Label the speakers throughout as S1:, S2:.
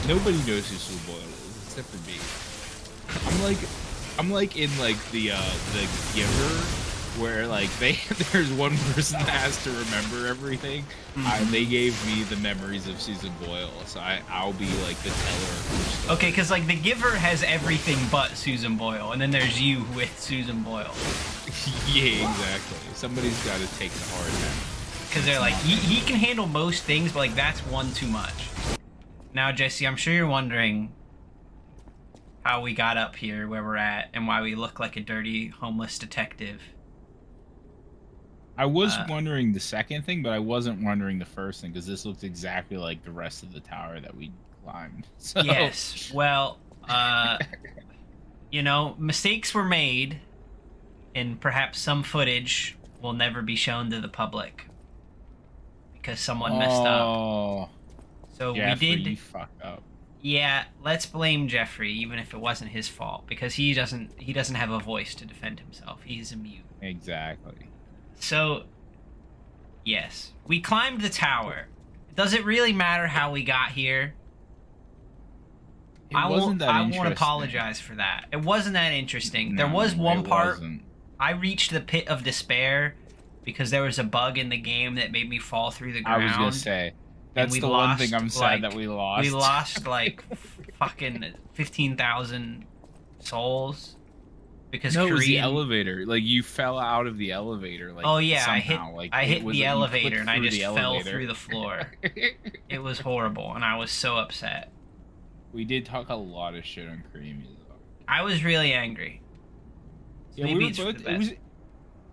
S1: Nobody knows who Soul Boyle is except for me. I'm like in like the Giver, where like there's one person that has to remember everything. They gave me the memories of Susan Boyle, so I'll be like the teller of her story.
S2: Okay, because like the Giver has everything but Susan Boyle, and then there's you with Susan Boyle.
S1: Yeah, exactly. Somebody's got to take the hard hand.
S2: Because they're like, he can handle most things, but like that's one too much. Now, Jesse, I'm sure you're wondering how we got up here where we're at and why we look like a dirty homeless detective.
S1: I was wondering the second thing, but I wasn't wondering the first thing because this looked exactly like the rest of the tower that we climbed. So.
S2: Yes. Well, you know, mistakes were made, and perhaps some footage will never be shown to the public because someone messed up. So
S1: Jeffrey,
S2: we did.
S1: You fucked up.
S2: Yeah, let's blame Jeffrey, even if it wasn't his fault, because he doesn't have a voice to defend himself. He's immune.
S1: Exactly.
S2: So, yes, we climbed the tower. Does it really matter how we got here? I won't apologize for that. It wasn't that interesting.
S1: No,
S2: there was one part
S1: wasn't.
S2: I reached the pit of despair because there was a bug in the game that made me fall through the ground.
S1: I was gonna say that's the one thing I'm sad that we lost.
S2: We lost like fucking 15,000 souls because
S1: no,
S2: Korean...
S1: it was the elevator. Like you fell out of the elevator. Like
S2: oh yeah,
S1: somehow.
S2: I hit the elevator and I just fell through the floor. It was horrible, and I was so upset.
S1: We did talk a lot of shit on Creamy though.
S2: I was really angry. So
S1: Yeah,
S2: maybe
S1: we were
S2: it's
S1: both.
S2: for the best.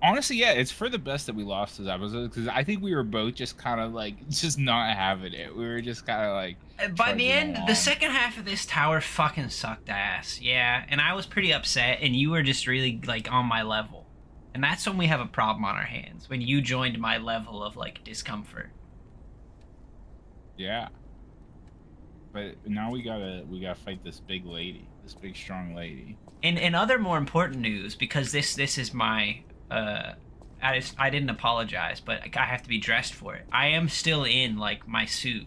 S1: Honestly, yeah, it's for the best that we lost those episodes because I think we were both just kind of like just not having it. We were just kind of like.
S2: By the end, the second half of this tower fucking sucked ass. Yeah, and I was pretty upset, and you were just really like on my level, and that's when we have a problem on our hands. When you joined my level of like discomfort.
S1: Yeah. But now we gotta fight this big lady, this big strong lady.
S2: And other more important news, because this is my I didn't apologize, but I have to be dressed for it. I am still in like my suit.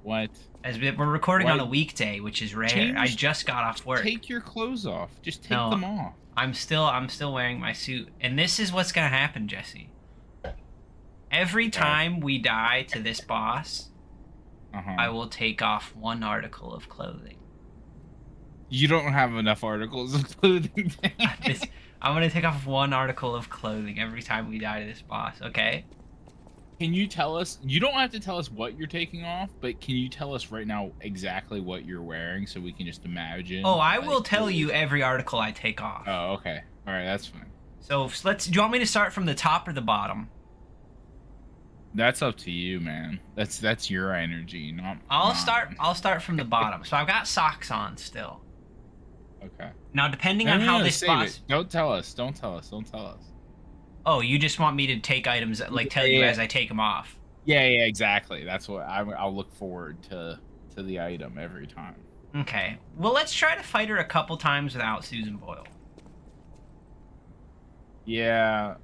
S1: What?
S2: As we're recording on a weekday, which is rare. I just got off work.
S1: Take your clothes off. Just take them off.
S2: I'm still wearing my suit, and this is what's gonna happen, Jesse. Every time we die to this boss, I will take off one article of clothing.
S1: You don't have enough articles of clothing.
S2: I'm gonna take off one article of clothing every time we die to this boss, okay?
S1: Can you tell us? You don't have to tell us what you're taking off, but can you tell us right now exactly what you're wearing so we can just imagine?
S2: Oh, I will tell you every article I take off.
S1: Oh, okay. All right, that's fine.
S2: So do you want me to start from the top or the bottom?
S1: That's up to you, man. That's your energy, not mine.
S2: I'll start from the bottom. So I've got socks on still.
S1: Okay.
S2: Now, depending on how this boss...
S1: Don't tell us. Don't tell us.
S2: Oh, you just want me to take items, like tell you as I take them off.
S1: Yeah, exactly. That's what I'll look forward to the item every time.
S2: Okay. Well, let's try to fight her a couple times without Susan Boyle.
S1: Yeah.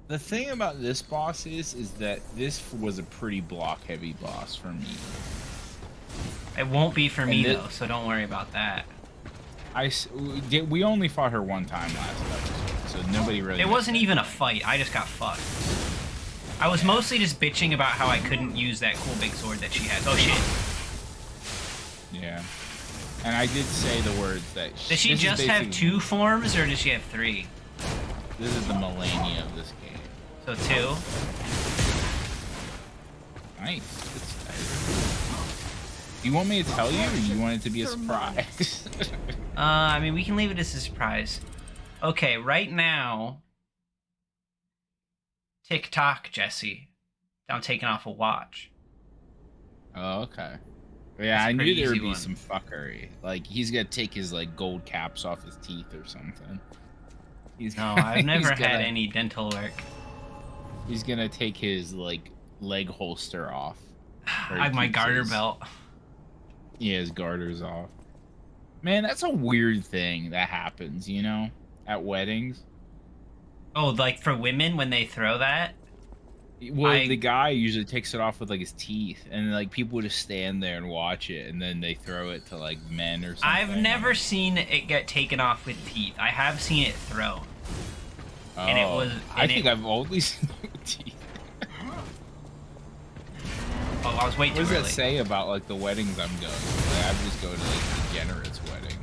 S1: The thing about this boss is that this was a pretty block-heavy boss for me.
S2: It won't be for me, though, so don't worry about that.
S1: We only fought her one time last episode, so nobody really...
S2: It wasn't even a fight. I just got fucked. I was mostly just bitching about how I couldn't use that cool big sword that she has. Oh, shit.
S1: Yeah. And I did say the words that...
S2: Does she just have 2 forms, or does she have 3?
S1: This is the Malenia of this game.
S2: So 2?
S1: Nice. Do you want me to tell you, or do you want it to be a surprise?
S2: I mean, we can leave it as a surprise. Okay, right now... TikTok, Jesse. I'm taking off a watch.
S1: Oh, okay. Yeah, I knew there would be some fuckery. Like, he's gonna take his, like, gold caps off his teeth or something.
S2: No, I've never had any dental work.
S1: He's gonna take his, like, leg holster off.
S2: I have my garter belt.
S1: Yeah, his garter's off. Man, that's a weird thing that happens, you know? At weddings.
S2: Oh, like for women when they throw that?
S1: Well,
S2: I
S1: the guy usually takes it off with like his teeth, and like people just stand there and watch it, and then they throw it to like men or something.
S2: I've never seen it get taken off with teeth. I have seen it thrown. And it was.
S1: I think I've only seen it with teeth.
S2: Oh, I was way
S1: What
S2: too
S1: does
S2: early.
S1: that say about like the weddings I'm going to? Like, I'm just going to like degenerates weddings.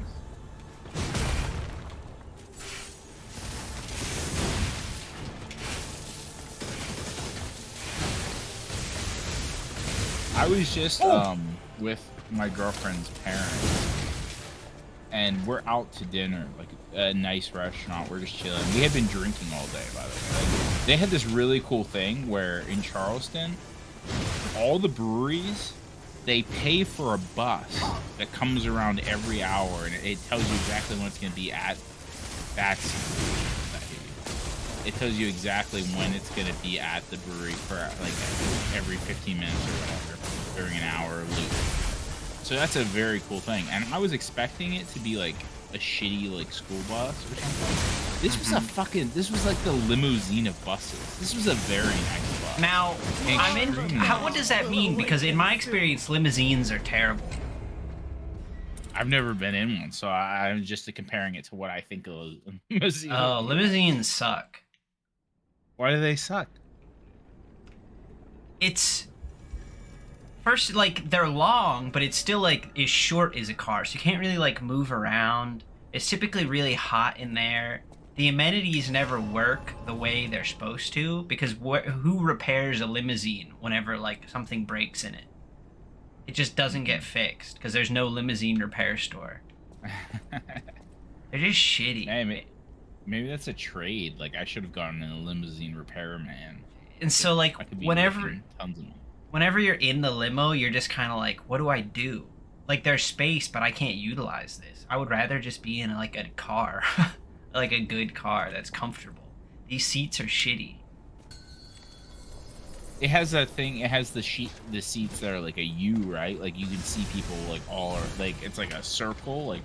S1: I was just with my girlfriend's parents, and we're out to dinner, like a nice restaurant. We're just chilling. We had been drinking all day, by the way. Like, they had this really cool thing where in Charleston, all the breweries, they pay for a bus that comes around every hour, and it tells you exactly when it's going to be at. It tells you exactly when it's going to be at the brewery for like every 15 minutes or whatever during an hour loop. So that's a very cool thing. And I was expecting it to be like a shitty like school bus or something. This was a fucking, this was like the limousine of buses. This was a very nice bus.
S2: Now, I'm in. What does that mean? Because in my experience, limousines are terrible.
S1: I've never been in one, so I'm just comparing it to what I think of a limousine.
S2: Oh, limousines suck.
S1: Why do they suck?
S2: It's first like they're long, but it's still like as short as a car, so you can't really like move around. It's typically really hot in there. The amenities never work the way they're supposed to because who repairs a limousine whenever like something breaks in it? It just doesn't get fixed because there's no limousine repair store. They're just shitty.
S1: Hey, maybe that's a trade. Like I should have gone in a limousine repairman.
S2: And so like
S1: I could be
S2: whenever
S1: making tons of money.
S2: whenever you're in the limo, you're just kind of like, what do I do? Like there's space, but I can't utilize this. I would rather just be in like a car, like a good car that's comfortable. These seats are shitty.
S1: It has that thing. It has the seats that are like a U, right? Like you can see people like all are like it's like a circle. Like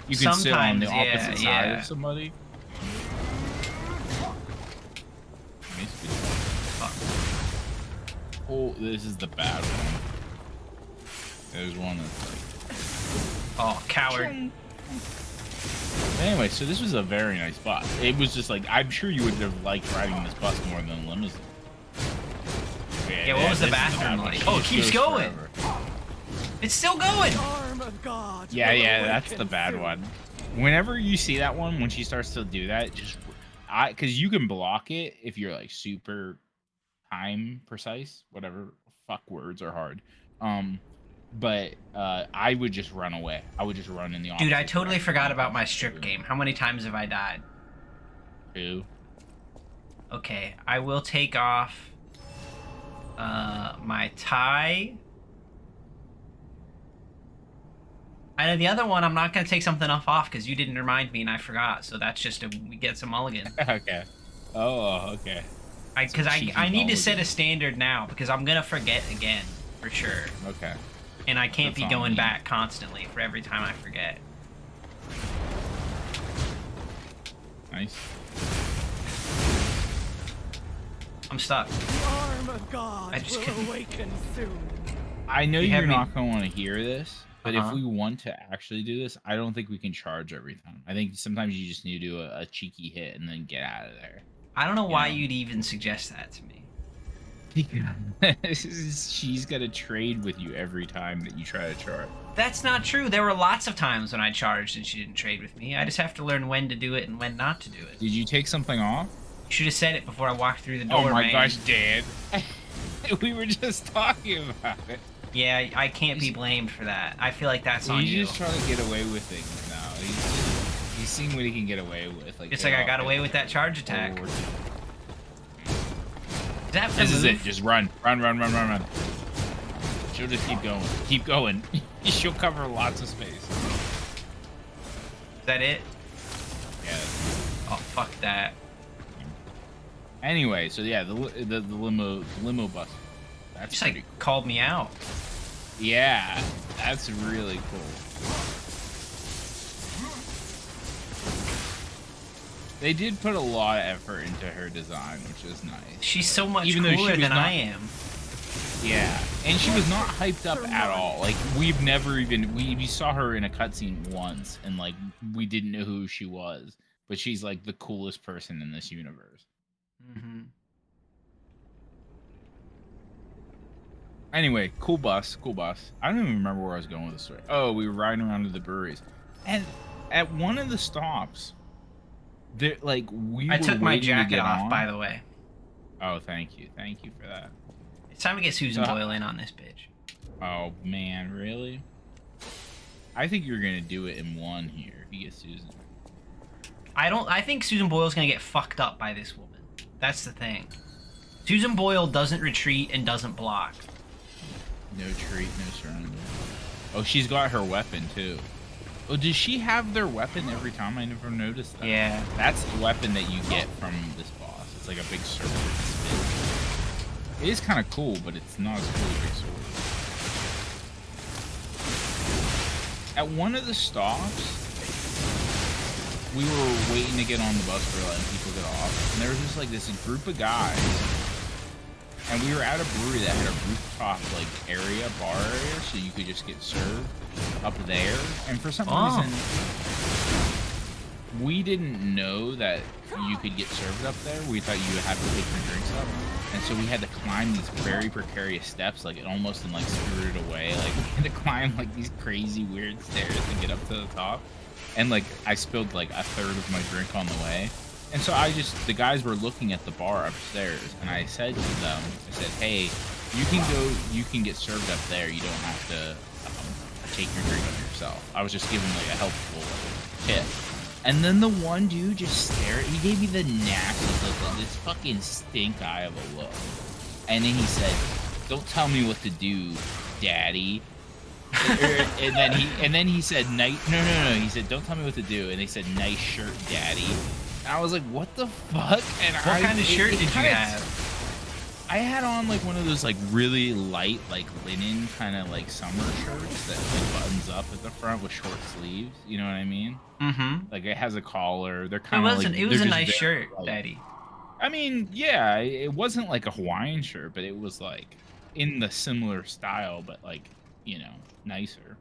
S1: you can sit on the
S2: Sometimes,
S1: opposite
S2: yeah,
S1: side
S2: yeah.
S1: of somebody.
S2: Fuck.
S1: Oh, this is the bad one. There's one that's like.
S2: Oh, coward.
S1: Anyway, so this was a very nice bus. It was just like I'm sure you would have liked riding this bus more than a limousine.
S2: Yeah, what was the
S1: this is
S2: bathroom
S1: bad one.
S2: like? Oh, it
S1: just
S2: keeps
S1: goes
S2: going.
S1: forever.
S2: It's still going.
S3: Arm of God
S1: Yeah,
S3: will
S1: that's the
S3: awaken
S1: bad
S3: soon.
S1: one. Whenever you see that one, when she starts to do that, just because you can block it if you're like super time precise, whatever. Fuck, words are hard. But I would just run away. I would just run in the
S2: Dude, I
S1: opposite
S2: totally
S1: direction.
S2: forgot about my strip game. How many times have I died?
S1: 2.
S2: Okay, I will take off my tie. And the other one, I'm not gonna take something off because you didn't remind me and I forgot. So that's just we get some mulligan.
S1: Okay. Oh, okay.
S2: Because
S1: cheeky
S2: I need to set
S1: mulligan.
S2: a standard now because I'm gonna forget again for sure,
S1: Okay.
S2: and I can't
S1: That's
S2: be
S1: on
S2: going
S1: me.
S2: back constantly for every time I forget.
S1: Nice.
S2: I'm stuck.
S3: The arm of God
S2: I just
S3: will
S2: couldn't-
S3: awaken soon.
S1: I know
S2: You
S1: you're
S2: have me-
S1: not going to want to hear this, but
S2: Uh-huh.
S1: if we want to actually do this, I don't think we can charge every time. I think sometimes you just need to do a cheeky hit and then get out of there.
S2: I don't know why
S1: Yeah.
S2: you'd even suggest that to me.
S1: She's got to trade with you every time that you try to charge.
S2: That's not true. There were lots of times when I charged and she didn't trade with me. I just have to learn when to do it and when not to do it.
S1: Did you take something off?
S2: You should have said it before I walked through the door,
S1: Oh my
S2: man.
S1: gosh, Dad. We were just talking about it.
S2: Yeah, I can't be blamed for that. I feel like that's on
S1: He's
S2: you.
S1: just trying to get away with things now. He's seeing what he can get away with.
S2: Just like I got away with that charge attack. Is that the
S1: This is it.
S2: move?
S1: Just run. Run. She'll just keep going. Keep going. She'll cover lots of space.
S2: Is that it?
S1: Yeah.
S2: Oh, fuck that.
S1: Anyway, so yeah, the limo bus. That's
S2: Just
S1: pretty
S2: like called me out.
S1: cool. Yeah, that's really cool. They did put a lot of effort into her design, which is nice.
S2: She's so much
S1: Even though she
S2: cooler
S1: was
S2: than
S1: not-
S2: I am.
S1: Yeah, and she was not hyped up at all. Like we've never even we saw her in a cutscene once, and like we didn't know who she was, but she's like the coolest person in this universe.
S2: Mm-hmm.
S1: Anyway, cool bus, cool bus. I don't even remember where I was going with the story. Oh, we were riding around to the breweries, and at one of the stops, there like we.
S2: I
S1: were
S2: took my
S1: waiting to
S2: jacket
S1: get
S2: off,
S1: on.
S2: by the way.
S1: Oh, thank you for that.
S2: It's time to get Susan Boyle in on this bitch.
S1: Oh man, really? I think you're gonna do it in one here if you get Susan.
S2: I think Susan Boyle's gonna get fucked up by this woman. That's the thing. Susan Boyle doesn't retreat and doesn't block.
S1: No treat, no surrender. Oh, she's got her weapon too. Oh, does she have their weapon every time? I never noticed that.
S2: Yeah.
S1: That's the weapon that you get from this boss. It's like a big sword. It is kind of cool, but it's not as cool as a big sword. At one of the stops, we were waiting to get on the bus for letting people get off, and there was just like this group of guys, and we were at a brewery that had a rooftop like area, bar area, so you could just get served up there. And for some reason, we didn't know that you could get served up there. We thought you would have to take your drinks up, and so we had to climb these very precarious steps, like it almost in like Spirited Away. Like we had to climb like these crazy weird stairs to get up to the top. And like I spilled like a third of my drink on the way, and so the guys were looking at the bar upstairs, and I said to them, I said, hey, you can get served up there, you don't have to take your drink on yourself. I was just giving like a helpful tip. And then the one dude just stared, he gave me the nastiest look, like this fucking stink eye of a look. And then he said, don't tell me what to do, daddy. and then he said, no, he said, don't tell me what to do. And they said, nice shirt, daddy. And I was like, what the fuck? And
S2: what kind of shirt did you have?
S1: I had on like one of those like really light like linen kind of like summer shirts that like buttons up at the front with short sleeves. You know what I mean?
S2: Mm-hmm.
S1: Like it has a collar. They're kind of like,
S2: it was a
S1: they're
S2: nice
S1: just
S2: shirt,
S1: like,
S2: daddy.
S1: I mean, yeah, it wasn't like a Hawaiian shirt, but it was like in the similar style, but like, you know, nicer.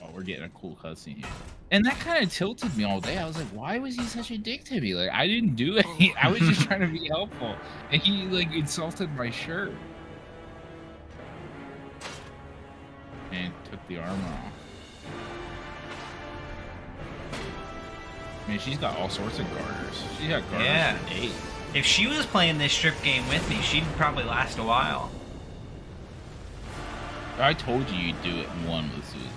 S1: Oh, we're getting a cool cutscene here. And that kind of tilted me all day. I was like, why was he such a dick to me? Like, I didn't do it. I was just trying to be helpful. And he, like, insulted my shirt. And took the armor off. I mean, she's got all sorts of garters. She got garters
S2: Yeah.
S1: for days.
S2: If she was playing this strip game with me, she'd probably last a while.
S1: I told you you'd do it in one with Susan.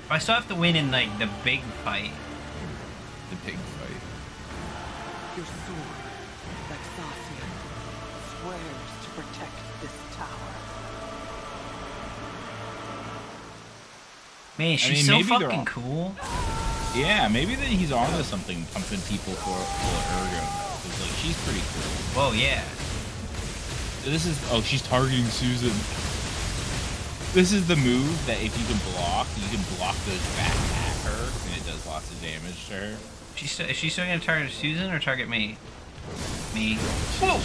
S2: I still have to win in like the big fight.
S1: The pig fight.
S3: Your sword, Vexasia, swears to protect this tower.
S2: Man, she's
S1: mean,
S2: so
S1: maybe they're
S2: fucking
S1: all-
S2: cool.
S1: Yeah, maybe that he's onto something, pumping people for Ergo. Because, like, she's pretty cool.
S2: Whoa, yeah.
S1: This is... Oh, she's targeting Susan. This is the move that if you can block those back at her, and it does lots of damage to her.
S2: Is she still gonna target Susan or target me? Me. Whoa!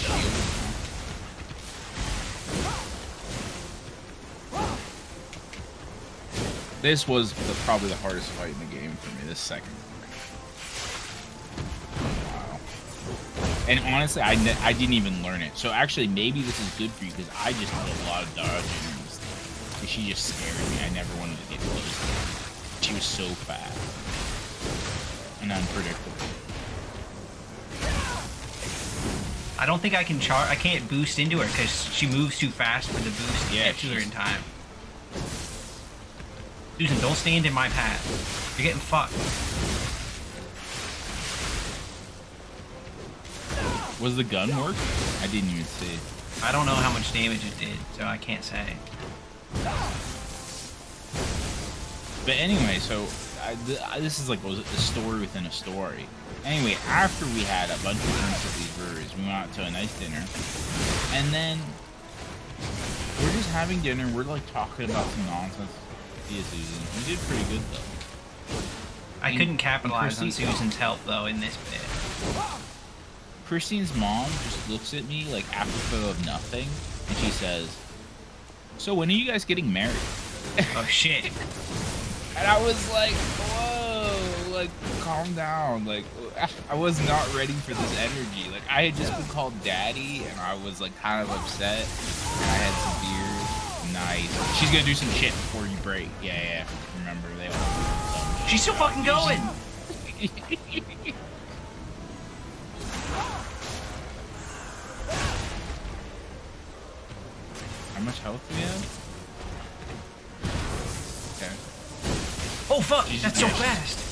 S1: This was probably the hardest fight in the game for me, this second one. Wow. And honestly, I didn't even learn it. So actually, maybe this is good for you, because I just did a lot of dodging. She just scared me. I never wanted to get close to her. She was so fast and unpredictable.
S2: I don't think I can I can't boost into her because she moves too fast for the boost to get to her in time. Susan, don't stand in my path. You're getting fucked.
S1: Was the gun work? I didn't even see.
S2: I don't know how much damage it did, so I can't say.
S1: But anyway, so this is like a story within a story. Anyway, after we had a bunch of drinks at these breweries, we went out to a nice dinner, and then we're just having dinner. We're like talking about some nonsense. See you, Susan. We did pretty good though.
S2: I couldn't capitalize on
S1: Christine-
S2: Susan's help though in this bit.
S1: Christine's mom just looks at me like apropos of nothing, and she says, "So when are you guys getting married?"
S2: Oh shit.
S1: And I was like, "Whoa, like calm down." Like I was not ready for this energy. Like I had just been called daddy, and I was like kind of upset. And I had some beers. Nice. She's gonna do some shit before you break. Yeah. Remember they all.
S2: She's still fucking going.
S1: How much health do we have? Okay.
S2: Oh fuck,
S1: She's
S2: that's so
S1: just-
S2: fast.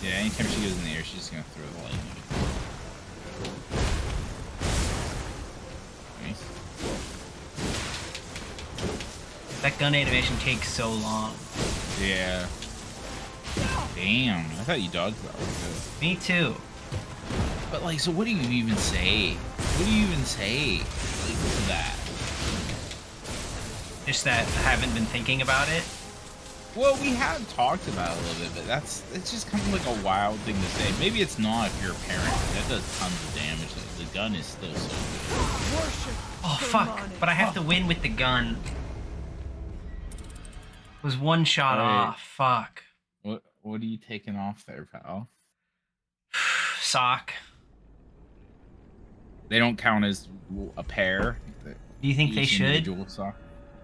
S1: Yeah, anytime she goes in the air, she's just gonna throw the lightning. Nice.
S2: That gun animation takes so long.
S1: Yeah. Damn, I thought you dodged that one too.
S2: Me too.
S1: But like, so what do you even say? What do you even say like, to that?
S2: Just that I haven't been thinking about it.
S1: Well, we have talked about it a little bit, but it's just kind of like a wild thing to say. Maybe it's not if you're a parent. That does tons of damage. Like, the gun is still so good.
S3: Worship
S2: Oh fuck,
S3: demonic.
S2: but I have to win with the gun. It was one shot
S1: Alright.
S2: off. Fuck.
S1: What are you taking off there, pal?
S2: Sock.
S1: They don't count as a pair.
S2: Do you think they
S1: Each
S2: should?
S1: individual sock?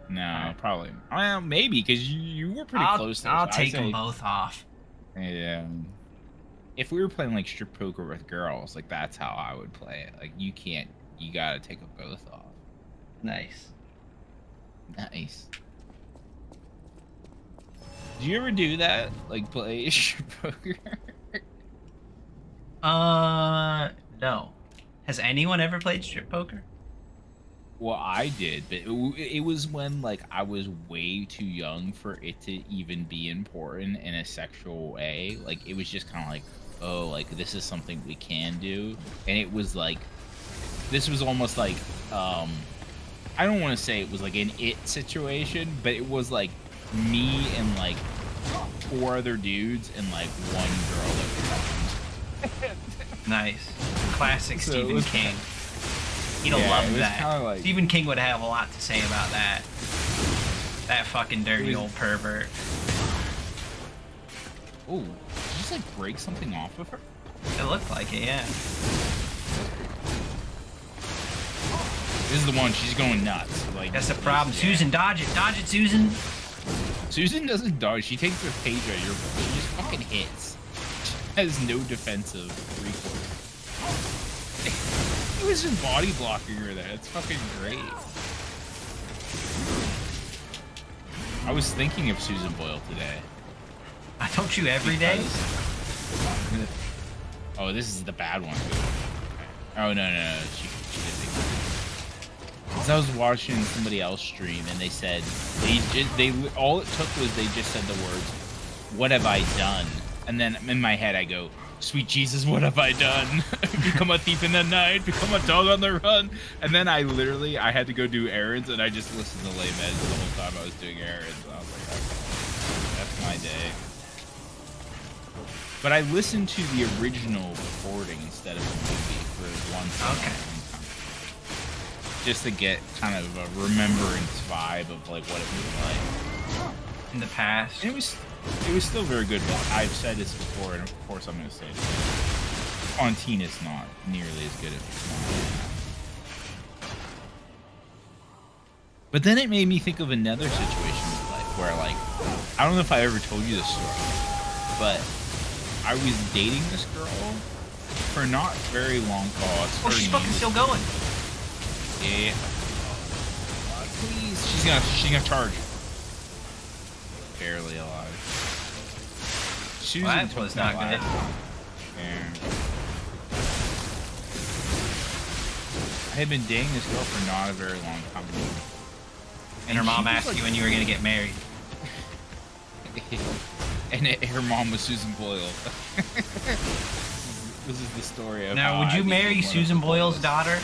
S1: No, probably. Well, maybe because you were pretty close there.
S2: I'll
S1: so I'd
S2: take them
S1: say-
S2: both off.
S1: Yeah. If we were playing like strip poker with girls, like that's how I would play it. Like you can't, you gotta take them both off.
S2: Nice.
S1: Nice. Do you ever do that? Like play strip poker?
S2: No. Has anyone ever played strip poker?
S1: Well, I did, but it was when like I was way too young for it to even be important in a sexual way. Like it was just kind of like, oh, like this is something we can do, and it was like, this was almost like, I don't want to say it was like an it situation, but it was like me and like 4 other dudes and like 1 girl that was
S2: Nice. Classic
S1: So it
S2: Stephen
S1: was-
S2: King. He'd have
S1: Yeah, it
S2: loved
S1: was
S2: that.
S1: kinda like-
S2: Stephen King would have a lot to say about that. That fucking dirty
S1: was-
S2: old pervert.
S1: Oh, did you just like break something off of her?
S2: It looked like it, yeah.
S1: This is the one. She's going nuts. Like
S2: That's the problem.
S1: yeah.
S2: Susan, dodge it. Dodge it, Susan.
S1: Susan doesn't dodge. She takes the page out of your book. She just fucking hits. She has no defensive recourse. He was just body blocking her there. It's fucking great. I was thinking of Susan Boyle today.
S2: Don't you every day?
S1: because- Oh, this is the bad one. Oh no. She didn't think. Because I was watching somebody else stream and they said they all it took was they just said the words, "What have I done?" And then in my head I go, "Sweet Jesus, what have I done? Become a thief in the night, become a dog on the run." And then I had to go do errands and I just listened to Les Mis the whole time I was doing errands. And I was like, okay, that's my day. But I listened to the original recording instead of the movie for one time.
S2: Okay.
S1: Just to get kind of a remembrance vibe of like what it was like.
S2: In the past.
S1: And it was still very good, but I've said this before, and of course I'm going to say it again. Fontina's not nearly as good as it's not. But then it made me think of another situation in life where, like, I don't know if I ever told you this story, but I was dating this girl for not very long.
S2: Oh, she's fucking still going.
S1: Yeah. Please. She's gonna charge. Barely alive. Susan
S2: Well, that
S1: took
S2: was
S1: my
S2: not
S1: life.
S2: good.
S1: Yeah. I had been dating this girl for not a very long time.
S2: And her
S1: she
S2: mom
S1: was,
S2: asked
S1: like-
S2: you when you were gonna get married.
S1: And her mom was Susan Boyle. This is the story of
S2: Now,
S1: how
S2: would
S1: I
S2: you
S1: became
S2: marry
S1: one of
S2: Susan
S1: the
S2: Boyle's
S1: Boyles.
S2: daughter?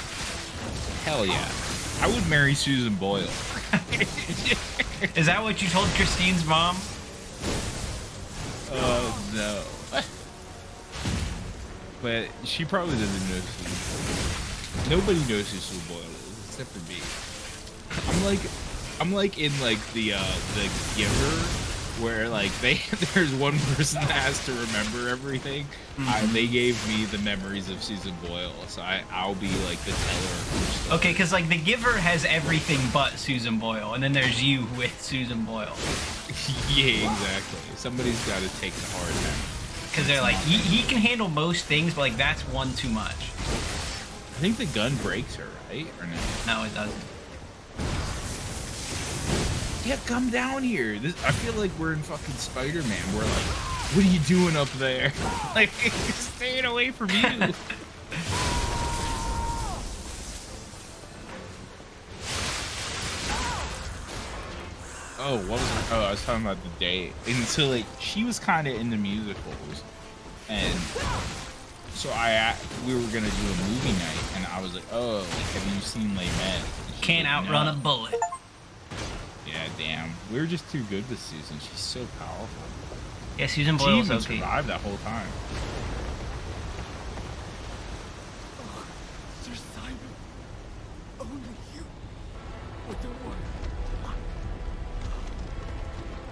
S1: Hell yeah. I would marry Susan Boyle.
S2: Is that what you told Christine's mom?
S1: Oh no. But she probably doesn't know Susan Boyle. Nobody knows who Susan Boyle is except for me. I'm like in like the Giver, where like there's one person that has to remember everything. They gave me the memories of Susan Boyle, so I'll be like the teller.
S2: Okay, because like the Giver has everything but Susan Boyle, and then there's you with Susan Boyle.
S1: Yeah, exactly. Somebody's got to take the hard hand.
S2: Because they're like, he can handle most things, but like that's one too much.
S1: I think the gun breaks her, right? Or no?
S2: No, it doesn't.
S1: Yeah, come down here. I feel like we're in fucking Spider-Man. We're like, what are you doing up there? Like, staying away from you. Oh, what was I? Oh, I was talking about the date. And so, like, she was kind of into musicals. And so we were going to do a movie night. And I was like, oh, like, have you seen Les Mis?
S2: Can't outrun a bullet.
S1: Yeah, damn. We were just too good with Susan. She's so powerful.
S2: Yeah, Susan
S1: She
S2: Boyle's
S1: even
S2: okay.
S1: survived that whole time.
S3: Oh, Sir Simon. Only you were the one.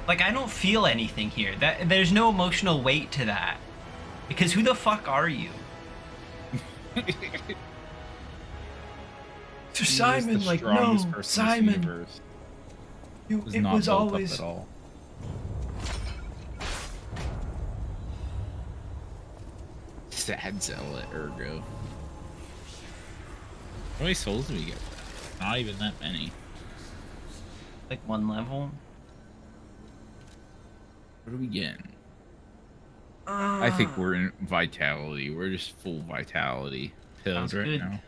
S2: Like, I don't feel anything here. There's no emotional weight to that. Because who the fuck are you? Sir Simon, like, no, Simon. It was always...
S1: At all. Sad zealot, Ergo. How many souls do we get? Not even that many.
S2: Like one level?
S1: What are we getting? I think we're in vitality. We're just full vitality pills
S2: Sounds
S1: right
S2: good.
S1: now.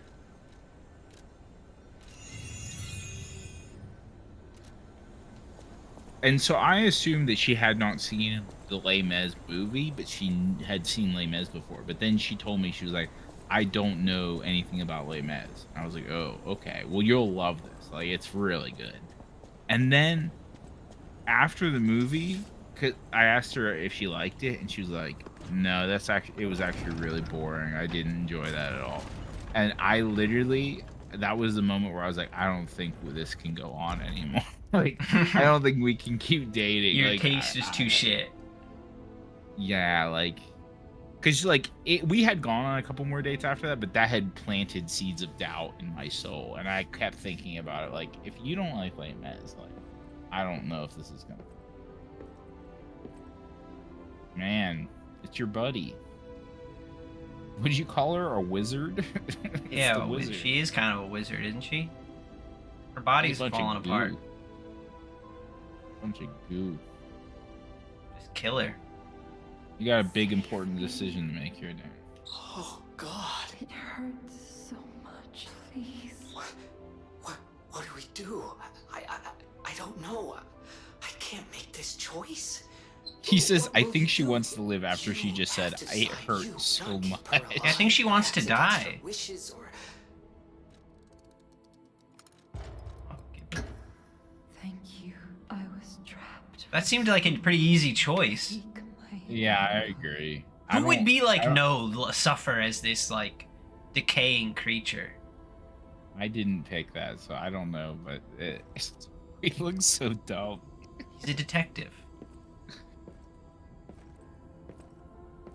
S1: And so I assumed that she had not seen the Les Mis movie, but she had seen Les Mis before. But then she told me, she was like, I don't know anything about Les Mis. I was like, oh, okay. Well, you'll love this. Like, it's really good. And then after the movie, 'cause I asked her if she liked it, and she was like, no, it was actually really boring. I didn't enjoy that at all. And I literally, that was the moment where I was like, I don't think this can go on anymore. Like, I don't think we can keep dating.
S2: Your
S1: like,
S2: taste is too shit.
S1: Yeah, like, because like we had gone on a couple more dates after that, but that had planted seeds of doubt in my soul, and I kept thinking about it. Like, if you don't like Les Mis, like, I don't know if this is gonna. Man, it's your buddy. Would you call her a wizard? It's
S2: Yeah,
S1: the wizard.
S2: she is kind of a wizard, isn't she? Her body's
S1: Bunch of
S2: falling
S1: goo.
S2: apart.
S1: Bunch of goo.
S2: Just kill her.
S1: You got a big important decision to make here, Dan.
S3: Oh, God.
S4: It hurts so much, please.
S3: What do we do? I don't know. I can't make this choice.
S1: He says,
S3: What
S1: I
S3: will
S1: think
S3: you
S1: she
S3: do?
S1: wants to live after she
S3: You
S1: just
S3: have
S1: said,
S3: to
S1: it
S3: decide. You
S1: hurts so
S3: not keep
S1: much.
S3: her
S2: I think she wants to
S3: alive against her
S2: die.
S3: wishes or...
S4: Thank you. I was trapped.
S2: That seemed like a pretty easy choice.
S4: Take my
S1: Yeah, I agree. I
S2: Who would
S1: don't-
S2: be
S1: I
S2: like,
S1: don't-
S2: no, suffer as this like decaying creature?
S1: I didn't pick that, so I don't know, but he looks so dumb.
S2: He's a detective.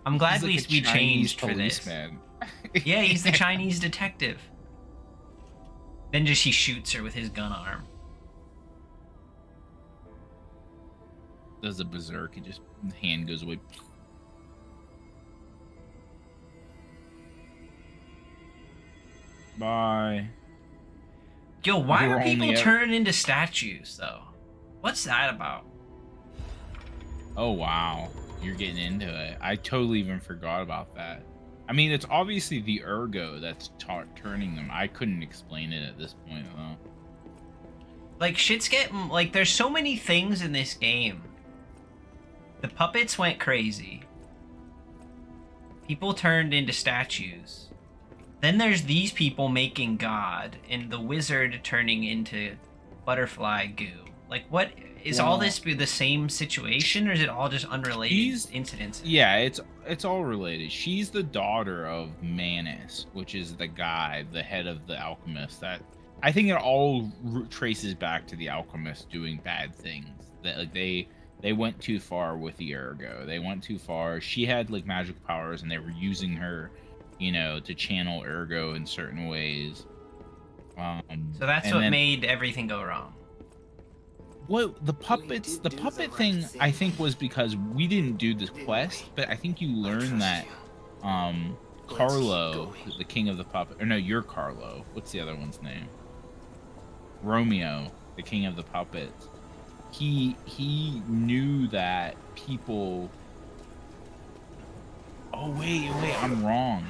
S2: I'm glad
S1: He's like
S2: we
S1: a Chinese
S2: changed for this.
S1: policeman.
S2: Yeah, he's the Chinese detective. Then just he shoots her with his gun arm.
S1: Does a berserk, and just the hand goes away. Bye.
S2: Yo, why
S1: They
S2: are
S1: were
S2: people
S1: only
S2: turning into statues though? What's that about?
S1: Oh wow, you're getting into it. I totally even forgot about that. I mean, it's obviously the ergo that's turning them. I couldn't explain it at this point though.
S2: Like shit's getting like there's so many things in this game. The puppets went crazy. People turned into statues. Then there's these people making God, and the wizard turning into butterfly goo. Like, what is all this be the same situation, or is it all just unrelated
S1: She's-
S2: incidents?
S1: Yeah, it's all related. She's the daughter of Manus, which is the guy, the head of the alchemist. That I think it all traces back to the alchemist doing bad things. That like they went too far with the Ergo. They went too far. She had like magic powers, and they were using her, to channel Ergo in certain ways.
S2: So that's
S1: and
S2: what
S1: then-
S2: made everything go wrong.
S1: Well, the puppets,
S3: did
S1: the
S3: do the
S1: puppet
S3: right
S1: thing, I
S3: thing.
S1: think was because we didn't do this
S3: Didn't
S1: quest,
S3: we?
S1: but I think you
S3: I
S1: learned
S3: trust
S1: that,
S3: you. Let's
S1: Carlo,
S3: keep going.
S1: the king of the puppet, or no, you're Carlo. What's the other one's name? Romeo, the king of the puppets. He knew that people. Oh wait, I'm wrong.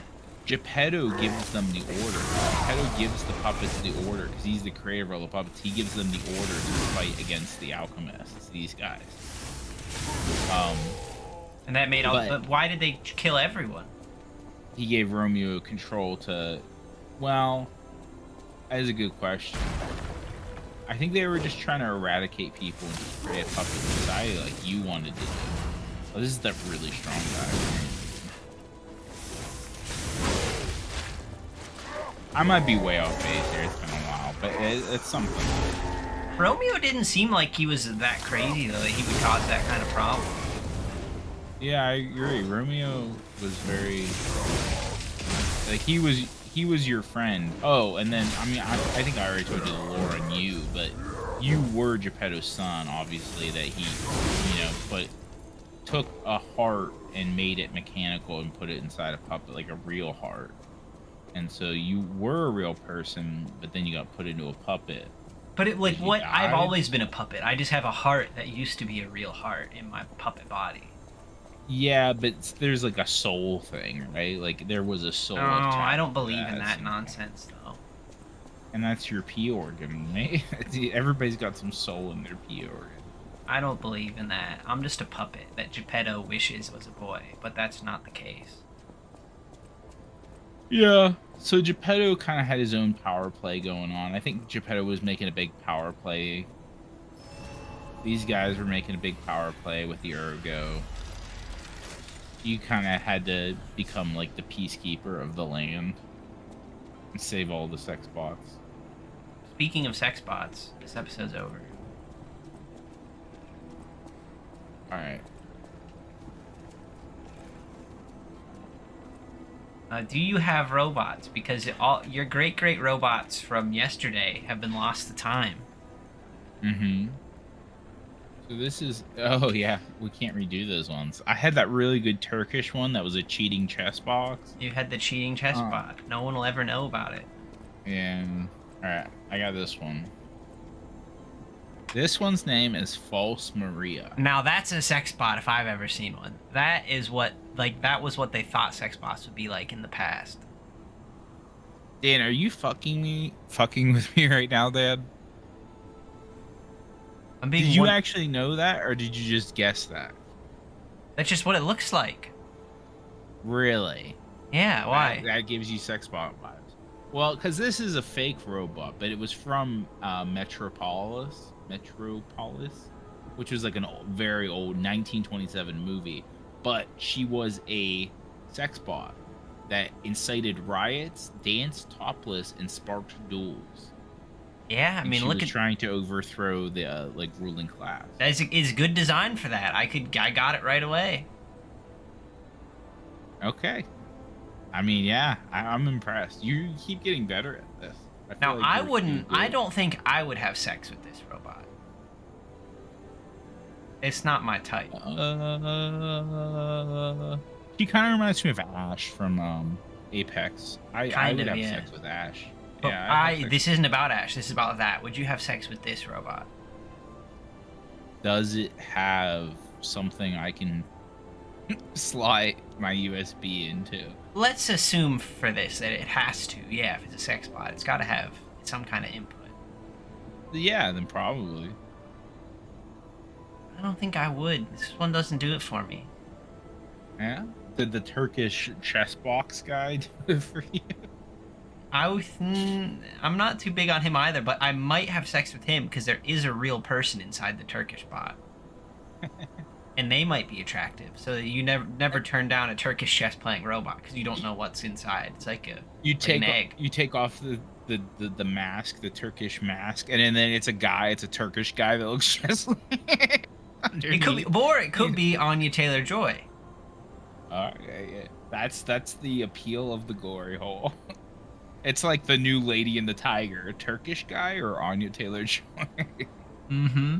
S1: Geppetto gives them the order. Geppetto gives the puppets the order because he's the creator of all the puppets. He gives them the order to fight against the alchemists. These guys.
S2: And that made all.
S1: But-
S2: But why did they kill everyone?
S1: He gave Romeo control to. Well, that is a good question. I think they were just trying to eradicate people and just create a puppet society like you wanted to do. Oh, this is that really strong guy. I might be way off base here. It's been a while, but it's something.
S2: Romeo didn't seem like he was that crazy though, that he would cause that kind of problem.
S1: Yeah, I agree. Romeo was very like he was your friend. Oh, and then I mean I think I already told you the lore on you, but you were Geppetto's son, obviously, that he but took a heart and made it mechanical and put it inside a puppet like a real heart. And so you were a real person, but then you got put into a puppet.
S2: But it like
S1: He
S2: what I've
S1: died?
S2: always been a puppet. I just have a heart that used to be a real heart in my puppet body.
S1: Yeah, but there's like a soul thing, right? Like there was a soul.
S2: Oh, I
S1: attached
S2: don't
S1: to
S2: believe in
S1: at
S2: that
S1: some
S2: nonsense though.
S1: point. And that's your pee organ, right? Everybody's got some soul in their pee organ.
S2: I don't believe in that. I'm just a puppet that Geppetto wishes was a boy, but that's not the case.
S1: Yeah. So Geppetto kind of had his own power play going on. I think Geppetto was making a big power play. These guys were making a big power play with the Ergo. You kind of had to become like the peacekeeper of the land and save all the sex bots.
S2: Speaking of sex bots, this episode's over.
S1: All right.
S2: Do you have robots? Because all your great robots from yesterday have been lost to time.
S1: Mm-hmm. So this is. Oh yeah, we can't redo those ones. I had that really good Turkish one that was a cheating chess box.
S2: You had the cheating chess
S1: Oh.
S2: bot. No one will ever know about it.
S1: And all right, I got this one. This one's name is False Maria.
S2: Now that's a sex bot if I've ever seen one. That is what that was what they thought sex bots would be like in the past.
S1: Dan, are you fucking with me right now, Dad?
S2: I'm being
S1: Did you
S2: one-
S1: actually know that, or did you just guess that?
S2: That's just what it looks like.
S1: Really?
S2: Yeah, why?
S1: That gives you sex bot vibes. Well, because this is a fake robot, but it was from Metropolis, which was like a very old 1927 movie. But she was a sex bot that incited riots, danced topless, and sparked duels.
S2: Yeah, I
S1: And
S2: mean,
S1: she
S2: look
S1: was
S2: at
S1: trying to overthrow the ruling class.
S2: that is good design for that. I got it right away.
S1: Okay. I mean, yeah, I'm impressed. You keep getting better at this. I feel
S2: Now
S1: like
S2: I
S1: you're
S2: wouldn't.
S1: good.
S2: I don't think I would have sex with this robot. It's not my type.
S1: She kind of reminds me of Ash from Apex. I
S2: Kind
S1: would
S2: of,
S1: have
S2: yeah.
S1: sex with Ash.
S2: But
S1: Yeah, I'd have sex
S2: this isn't about Ash. This is about that. Would you have sex with this robot?
S1: Does it have something I can slide my USB into?
S2: Let's assume for this that it has to. Yeah, if it's a sex bot, it's got to have some kind of input.
S1: Yeah, then probably.
S2: I don't think I would. This one doesn't do it for me.
S1: Yeah. Did the Turkish chess box guy do it for you?
S2: I'm not too big on him either, but I might have sex with him because there is a real person inside the Turkish bot. And they might be attractive, so you never turn down a Turkish chess playing robot because you don't know what's inside. It's like an egg.
S1: You take off the mask, the Turkish mask, and then it's a guy. It's a Turkish guy that looks just like
S2: It could be, or it could be Anya Taylor-Joy.
S1: Yeah. That's the appeal of the glory hole. It's like the new Lady and the Tiger, a Turkish guy or Anya Taylor-Joy.
S2: Mm-hmm.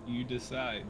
S1: You decide.